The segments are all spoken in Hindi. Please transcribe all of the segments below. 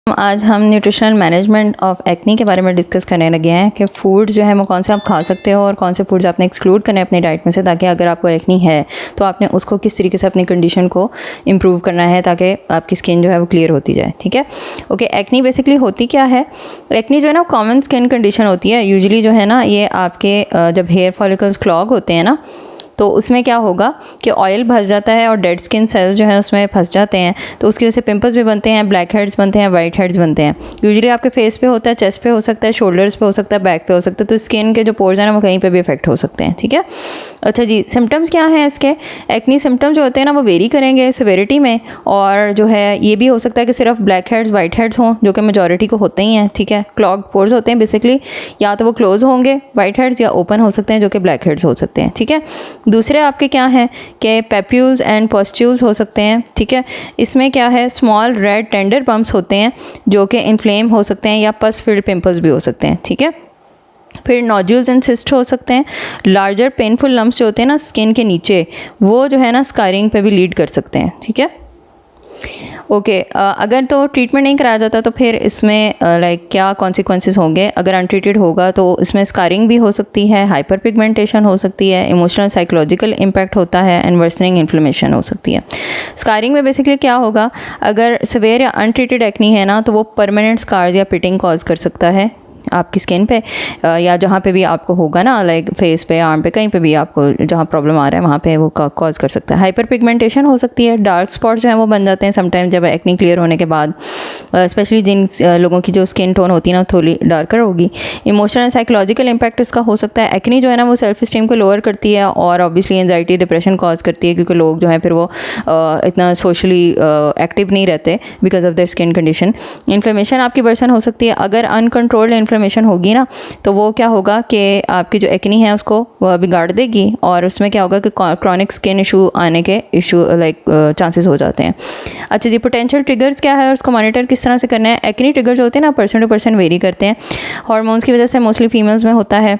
आज हम न्यूट्रिशनल मैनेजमेंट ऑफ एक्नी के बारे में डिस्कस करने लगे हैं कि फूड जो है वो कौन से आप खा सकते हो और कौन से फूड्स आपने एक्सक्लूड करने अपनी डाइट में से, ताकि अगर आपको एक्नी है तो आपने उसको किस तरीके से अपनी कंडीशन को इम्प्रूव करना है ताकि आपकी स्किन जो है वो क्लियर होती जाए। ठीक है, ओके। एक्नी बेसिकली होती क्या है? एक्नी जो है ना कॉमन स्किन कंडीशन होती है। यूजुअली जो है ना ये आपके जब हेयर फॉलिकल्स क्लॉग होते हैं ना, तो उसमें क्या होगा कि ऑयल भस जाता है और डेड स्किन सेल्स जो है उसमें फंस जाते हैं, तो उसकी वजह से पिंपल्स भी बनते हैं, ब्लैक हेड्स बनते हैं, वाइट हेड्स बनते हैं। यूजुअली आपके फेस पे होता है, चेस्ट पे हो सकता है, शोल्डर्स पे हो सकता है, बैक पे हो सकता है, तो स्किन के जो पोर्स हैं ना वो कहीं पे भी इफेक्ट हो सकते हैं। ठीक है, अच्छा जी। सिम्टम्स क्या हैं इसके? एक्नी सिम्टम्स जो होते हैं ना वो वेरी करेंगे सिवेरिटी में, और जो है ये भी हो सकता है कि सिर्फ ब्लैक हेड्स वाइट हेड्स हों, जो कि मेजॉरिटी को होते ही हैं। ठीक है, क्लॉग पोर्स होते हैं बेसिकली, या तो वो क्लोज होंगे वाइट हेड्स या ओपन हो सकते हैं जो कि ब्लैक हेड्स हो सकते हैं। ठीक है, दूसरे आपके क्या हैं कि पैप्यूल्स एंड पस्ट्यूल्स हो सकते हैं। ठीक है, इसमें क्या है, स्मॉल रेड टेंडर बम्प्स होते हैं जो कि इन्फ्लेम हो सकते हैं, या पस फिल्ड पिंपल्स भी हो सकते हैं। ठीक है, फिर नोड्यूल्स एंड सिस्ट हो सकते हैं। लार्जर पेनफुल लम्प्स जो होते हैं ना स्किन के नीचे, वो जो है ना स्कारिंग पे भी लीड कर सकते हैं। ठीक है, ओके। अगर तो ट्रीटमेंट नहीं कराया जाता तो फिर इसमें लाइक क्या कॉन्सिक्वेंसेस होंगे? अगर अनट्रीटेड होगा तो इसमें स्कारिंग भी हो सकती है, हाइपर पिगमेंटेशन हो सकती है, इमोशनल साइकोलॉजिकल इम्पैक्ट होता है, एंड वर्सनिंग इन्फ्लेमेशन हो सकती है। स्कारिंग में बेसिकली क्या होगा, अगर सवेयर या अनट्रीटेड एक्नी है ना तो वो परमानेंट स्कार्स या पिटिंग कॉज कर सकता है आपकी स्किन पे, या जहाँ पे भी आपको होगा ना, लाइक फेस पे, आर्म पे, कहीं पे भी आपको जहाँ प्रॉब्लम आ रहा है वहाँ पे वो कॉज कर सकता है। हाइपर पिगमेंटेशन हो सकती है, डार्क स्पॉट्स जो हैं वो बन जाते हैं समटाइम जब एक्नी क्लियर होने के बाद, स्पेशली जिन लोगों की जो स्किन टोन होती है ना थोड़ी डार्कर होगी। इमोशनल साइकोलॉजिकल इम्पैक्ट इसका हो सकता है। एक्नी जो है ना वो सेल्फ स्टीम को लोअर करती है और ऑब्वियसली एंजाइटी डिप्रेशन कॉज करती है, क्योंकि लोग जो हैं फिर वो इतना सोशली एक्टिव नहीं रहते because of their skin condition. Inflammation आपकी वर्सन हो सकती है। अगर अनकंट्रोल्ड इन्फ्लेमेशन होगी ना तो वो क्या होगा कि आपकी जो एक्नी है उसको वह बिगाड़ देगी, और उसमें क्या होगा कि क्रॉनिक स्किन इशू आने के लाइक चांसेस हो जाते हैं। अच्छा जी, पोटेंशियल ट्रिगर्स क्या है और उसको मॉनिटर किस तरह से करना है? एक्नी ट्रिगर्स होते हैं ना पर्सन टू पर्सन वेरी करते हैं। हार्मोन्स की वजह से मोस्टली फीमेल्स में होता है,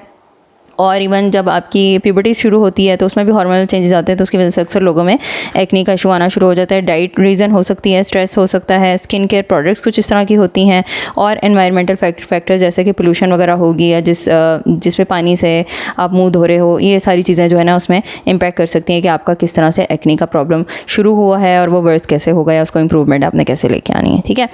और इवन जब आपकी प्यूबर्टी शुरू होती है तो उसमें भी हार्मोनल चेंजेस आते हैं, तो उसकी वजह से अक्सर लोगों में एक्नी का इशू आना शुरू हो जाता है। डाइट रीज़न हो सकती है, स्ट्रेस हो सकता है, स्किन केयर प्रोडक्ट्स कुछ इस तरह की होती हैं, और एनवायरमेंटल फैक्टर जैसे कि पोल्यूशन वगैरह होगी, या जिस पे पानी से आप मुंह धो रहे हो, ये सारी चीज़ें जो है ना उसमें इम्पैक्ट कर सकती हैं कि आपका किस तरह से एक्नी का प्रॉब्लम शुरू हुआ है और वो वर्स कैसे होगा, या उसको इम्प्रूवमेंट आपने कैसे लेके आनी है। ठीक है,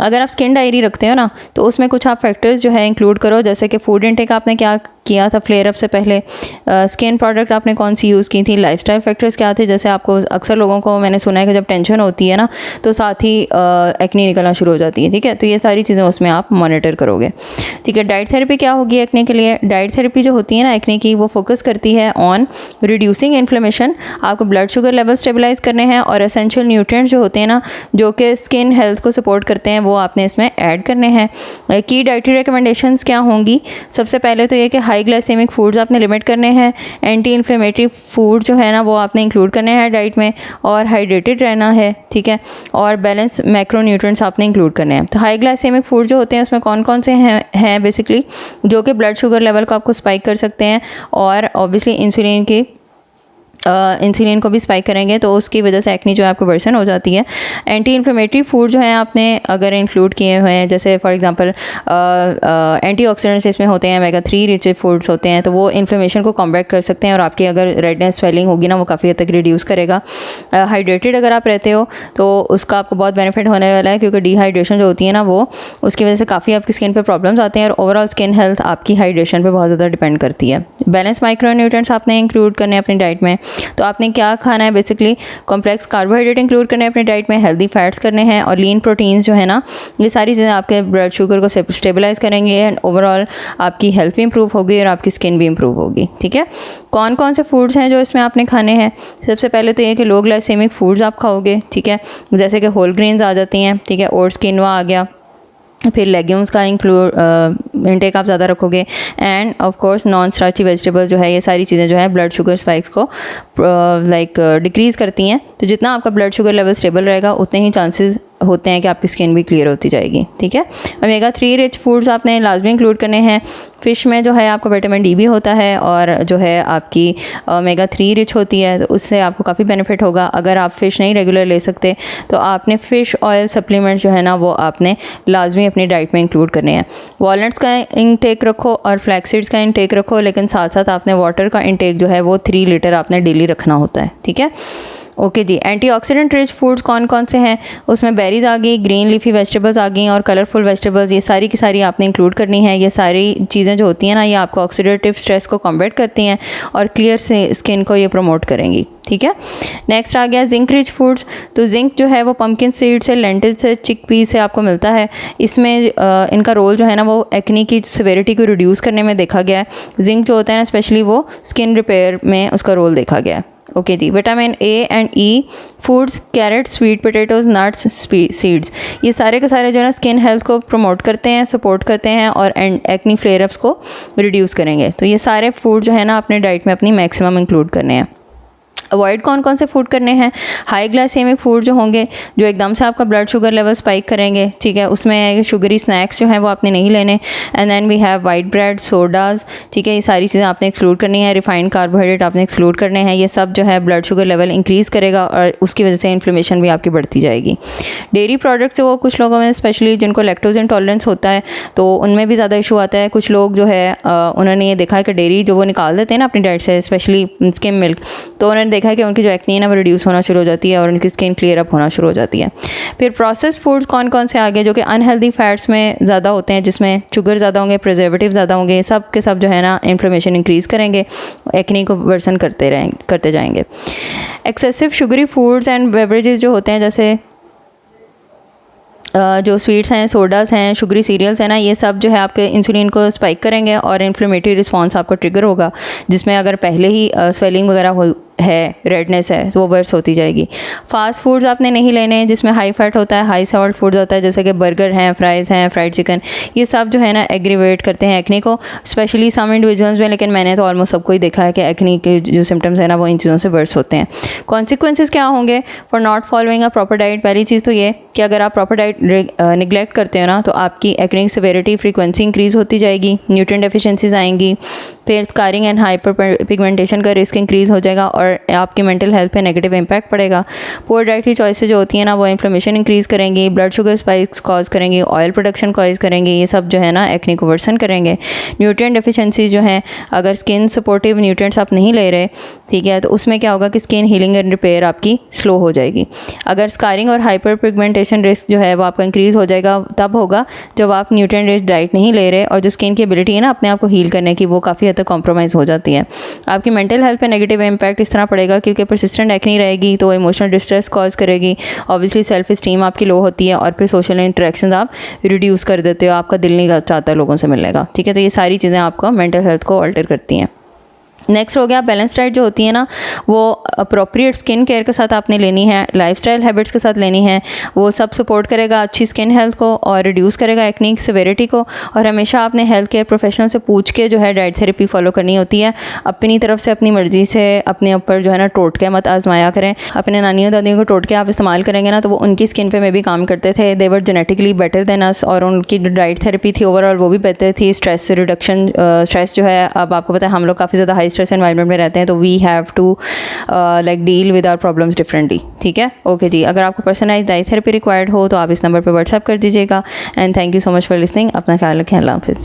अगर आप स्किन डायरी रखते हो ना तो उसमें कुछ आप फैक्टर्स जो है इंक्लूड करो, जैसे कि फूड इंटेक आपने क्या किया था फ्लेयर अप से पहले, स्किन प्रोडक्ट आपने कौन सी यूज़ की थी, लाइफस्टाइल फैक्टर्स क्या थे। जैसे आपको अक्सर लोगों को मैंने सुना है कि जब टेंशन होती है ना तो साथ ही एक्नी निकलना शुरू हो जाती है। ठीक है, तो ये सारी चीज़ें उसमें आप मॉनिटर करोगे। ठीक है, डाइट थेरेपी क्या होगी एक्ने के लिए? डाइट थेरेपी जो होती है ना एक्ने की, वो फोकस करती है ऑन रिड्यूसिंग इन्फ्लेमेशन, आपको ब्लड शुगर लेवल स्टेबलाइज करने हैं, और एसेंशियल न्यूट्रिएंट्स जो होते हैं ना जो कि स्किन हेल्थ को सपोर्ट करते हैं वो आपने इसमें ऐड करने हैं। की डाइटरी रिकमेंडेशंस क्या होंगी? सबसे पहले तो ये कि हाई ग्लाइसेमिक फूड्स आपने लिमिट करने हैं, एंटी इन्फ्लेमेटरी फूड जो है ना वो आपने इंक्लूड करने हैं डाइट में, और हाइड्रेटेड रहना है। ठीक है, और बैलेंस मैक्रोन्यूट्रिएंट्स आपने इंक्लूड करने हैं। तो हाई ग्लाइसेमिक फूड जो होते हैं उसमें कौन कौन से हैं बेसिकली, जो कि ब्लड शुगर लेवल को आपको स्पाइक कर सकते हैं, और ऑब्वियसली इंसुलिन को भी स्पाइक करेंगे, तो उसकी वजह से एक्नी जो है आपको वर्सन हो जाती है। एंटी इन्फ्लेमेटरी फूड जो है आपने अगर इंक्लूड किए हुए हैं, जैसे फॉर एग्जांपल एंटीऑक्सीडेंट्स इसमें होते हैं, ओमेगा 3 रिच फूड्स होते हैं, तो वो इन्फ्लेमेशन को कॉम्बैट कर सकते हैं, और आपकी अगर रेडनेस स्वेलिंग होगी ना वो काफ़ी हद तक रिड्यूस करेगा। हाइड्रेटेड अगर आप रहते हो तो उसका आपको बहुत बेनिफिट होने वाला है, क्योंकि डिहाइड्रेशन जो होती है ना वो उसकी वजह से काफ़ी आपकी स्किन पर प्रॉब्लम्स आते हैं, और ओवरऑल स्किन हेल्थ आपकी हाइड्रेशन पर बहुत ज़्यादा डिपेंड करती है। बैलेंस माइक्रोन्यूट्रिएंट्स आपने इंक्लूड करने अपनी डाइट में, तो आपने क्या खाना है बेसिकली, कॉम्प्लेक्स कार्बोहाइड्रेट इंक्लूड करने हैं अपनी डाइट में, हेल्दी फैट्स करने हैं, और लीन प्रोटीन्स जो है ना ये सारी चीज़ें आपके ब्लड शुगर को स्टेबलाइज करेंगे, एंड ओवरऑल आपकी हेल्थ भी इंप्रूव होगी और आपकी स्किन भी इंप्रूव होगी। ठीक है, कौन कौन से फूड्स हैं जो इसमें आपने खाने हैं? सबसे पहले तो ये कि लो ग्लाइसेमिक फूड्स आप खाओगे। ठीक है, जैसे कि होल ग्रेन्स आ जाती हैं, ठीक है, ओट्स किनवा आ गया, फिर लेग्यूम्स का इंटेक आप ज़्यादा रखोगे, end of course non starchy vegetable जो है, ये सारी चीज़ें जो है ब्लड शुगर स्पाइक्स को लाइक डिक्रीज़ करती हैं। तो जितना आपका ब्लड शुगर लेवल स्टेबल रहेगा उतने ही चांसेस होते हैं कि आपकी स्किन भी क्लियर होती जाएगी, ठीक है। ओमेगा 3 रिच फूड्स आपने लाजमी इंक्लूड करने हैं। फ़िश में जो है आपको विटामिन डी भी होता है और जो है आपकी ओमेगा 3 रिच होती है, तो उससे आपको काफ़ी बेनिफिट होगा। अगर आप फ़िश नहीं रेगुलर ले सकते तो आपने फ़िश ऑयल सप्लीमेंट्स जो है ना वो आपने लाजमी अपनी डाइट में इंक्लूड करने हैं। वॉलनट्स का इंटेक रखो और फ्लैक्स सीड्स का इंटेक रखो, लेकिन साथ साथ आपने वाटर का इंटेक जो है वो 3 लीटर आपने डेली रखना होता है, ठीक है। ओके जी। एंटीऑक्सीडेंट रिच फूड्स कौन कौन से हैं? उसमें बेरीज़ आ गई, ग्रीन लीफी वेजिटेबल्स आ गई और कलरफुल वेजिटेबल्स, ये सारी की सारी आपने इंक्लूड करनी है। ये सारी चीज़ें जो होती हैं ना ये आपको ऑक्सीडेटिव स्ट्रेस को कॉम्बैट करती हैं और क्लियर से स्किन को ये प्रमोट करेंगी, ठीक है। नेक्स्ट आ गया जिंक रिच फूड्स। तो जिंक जो है वो पम्पकिन सीड से, लेंटिल से, चिकपी से आपको मिलता है। इसमें इनका रोल जो है ना वो एक्ने की सिविरिटी को रिड्यूस करने में देखा गया है। जिंक जो होता है ना स्पेशली वो स्किन रिपेयर में उसका रोल देखा गया है। ओके जी। Vitamin A and E foods, carrot, sweet potatoes, nuts, seeds, ये सारे के सारे जो है ना स्किन हेल्थ को प्रमोट करते हैं, सपोर्ट करते हैं और एक्नी फ्लेयर अप्स को रिड्यूस करेंगे। तो ये सारे फूड जो है ना अपने डाइट में अपनी मैक्सिमम इंक्लूड करने हैं। अवॉइड कौन कौन से फूड करने हैं? हाई ग्लाइसेमिक फूड जो होंगे, जो एकदम से आपका ब्लड शुगर लेवल स्पाइक करेंगे, ठीक है, उसमें शुगरी स्नैक्स जो हैं वो आपने नहीं लेने। And then we have white bread, sodas, ठीक है, ये सारी चीज़ें आपने एक्सक्लूड करनी है। रिफाइंड कार्बोहाइड्रेट आपने एक्सक्लूड करने हैं। ये सब जो है ब्लड शुगर लेवल इंक्रीज़ करेगा और उसकी वजह से इन्फ्लेमेशन भी आपकी बढ़ती जाएगी। डेयरी प्रोडक्ट्स वो कुछ लोगों में स्पेशली जिनको लैक्टोज इंटॉलरेंस होता है तो उनमें भी ज़्यादा इशू आता है। कुछ लोग जो है उन्होंने ये देखा है कि डेयरी जो वो निकाल देते हैं ना अपनी डाइट से, स्पेशली स्किम मिल्क, तो उन्होंने देखा है कि उनकी जो एक्ने है ना वो रिड्यूस होना शुरू हो जाती है और उनकी स्किन क्लियर अप होना शुरू हो जाती है। फिर प्रोसेस्ड फूड्स कौन कौन से आ गए जो कि अनहेल्दी फैट्स में ज़्यादा होते हैं, जिसमें शुगर ज़्यादा होंगे, प्रिजर्वेटिव ज़्यादा होंगे, सब के सब जो है ना इन्फ्लेमेशन इंक्रीज़ करेंगे, एक्ने को वर्सन करते जाएंगे। Excessive sugary foods and beverages जो होते हैं, जैसे जो स्वीट्स हैं, सोडास हैं, शुगरी सीरियल्स हैं ना, ये सब जो है आपके इंसुलिन को स्पाइक करेंगे और इन्फ्लेमेटरी रिस्पांस आपको ट्रिगर होगा, जिसमें अगर पहले ही स्वेलिंग वगैरह है, रेडनेस है, तो वो वर्स होती जाएगी। फास्ट फूड्स आपने नहीं लेने जिसमें हाई फैट होता है, हाई सॉल्ट फूड्स होता है, जैसे कि बर्गर हैं, फ्राइज़ हैं, फ्राइड चिकन, ये सब जो है ना एग्रीवेट करते हैं एक्ने को, स्पेशली सम इंडिविजुअल्स में, लेकिन मैंने तो ऑलमोस्ट सबको ही देखा है कि एक्ने के जो सिम्टम्स हैं ना वो इन चीज़ों से वर्स होते हैं। कॉन्सिक्वेंसेस क्या होंगे for not following a proper diet? पहली चीज़ तो ये कि अगर आप प्रॉपर डाइट निगलेक्ट करते हो ना तो आपकी एक्ने सिविरिटी, फ्रीक्वेंसी इंक्रीज़ होती जाएगी, न्यूट्रिएंट डेफिशिएंसीज आएंगी, फिर स्कारिंग एंड हाइपर पिगमेंटेशन का रिस्क इंक्रीज़ हो जाएगा और आपकी मेंटल हेल्थ पे नेगेटिव इम्पैक्ट पड़ेगा। पुअर डाइटरी चॉइसेस जो होती हैं ना वो इन्फ्लेमेशन इंक्रीज़ करेंगी, ब्लड शुगर स्पाइक्स कॉज करेंगी, ऑयल प्रोडक्शन कॉज करेंगे, ये सब जो है ना एक्ने को वर्सन करेंगे। न्यूट्रिएंट डेफिशिएंसी जो है, अगर स्किन सपोर्टिव न्यूट्रिएंट्स आप नहीं ले रहे, ठीक है, तो उसमें क्या होगा कि स्किन हीलिंग एंड रिपेयर आपकी स्लो हो जाएगी। अगर स्कारिंग और हाइपर पिगमेंटेशन रिस्क जो है वो आपका इंक्रीज़ हो जाएगा, तब होगा जब आप न्यूट्रिएंट रिच डाइट नहीं ले रहे और जो स्किन की एबिलिटी है ना अपने आप को हील करने की, वो काफ़ी हद तक कॉम्प्रोमाइज़ हो जाती है। आपकी मेंटल हेल्थ पे नेगेटिव इम्पैक्ट इस तरह पड़ेगा क्योंकि परसिस्टेंट एक्ने रहेगी तो इमोशनल डिस्ट्रेस कॉज करेगी, ऑब्वियसली सेल्फ इस्टीम आपकी लो होती है और फिर सोशल इंटरेक्शन आप रिड्यूस कर देते हो, आपका दिल नहीं चाहता लोगों से मिलने का, ठीक है। तो ये सारी चीज़ें आपको मेंटल हेल्थ को ऑल्टर करती हैं। नेक्स्ट हो गया बैलेंस डाइट जो होती है ना वो अप्रोप्रिएट स्किन केयर के साथ आपने लेनी है, लाइफस्टाइल हैबिट्स के साथ लेनी है, वो सब सपोर्ट करेगा अच्छी स्किन हेल्थ को और रिड्यूस करेगा एक्ने सिविरिटी को। और हमेशा आपने हेल्थ केयर प्रोफेशनल से पूछ के जो है डाइट थेरेपी फॉलो करनी होती है। अपनी तरफ से अपनी मर्ज़ी से अपने ऊपर जो है ना टोटके मत आजमाया करें। अपने नानियों दादियों को टोटके आप इस्तेमाल करेंगे ना तो वो उनकी स्किन पे में भी काम करते थे, दे वर जेनेटिकली बेटर देन अस, और उनकी डाइट थेरेपी थी ओवरऑल वो भी बेहतर थी। स्ट्रेस रिडक्शन, स्ट्रेस जो है अब आपको पता है हम लोग काफ़ी ज़्यादा हाई स्ट्रेस एनवायरनमेंट में रहते हैं, तो we have to like deal with our problems differently, ठीक है। ओके जी, अगर आपको पर्सनलाइज्ड डाइट थेरेपी रिक्वायर्ड हो तो आप इस नंबर पर व्हाट्सएप कर दीजिएगा। And thank you so much for listening. अपना ख्याल रखें। अल्लाह हाफिज़।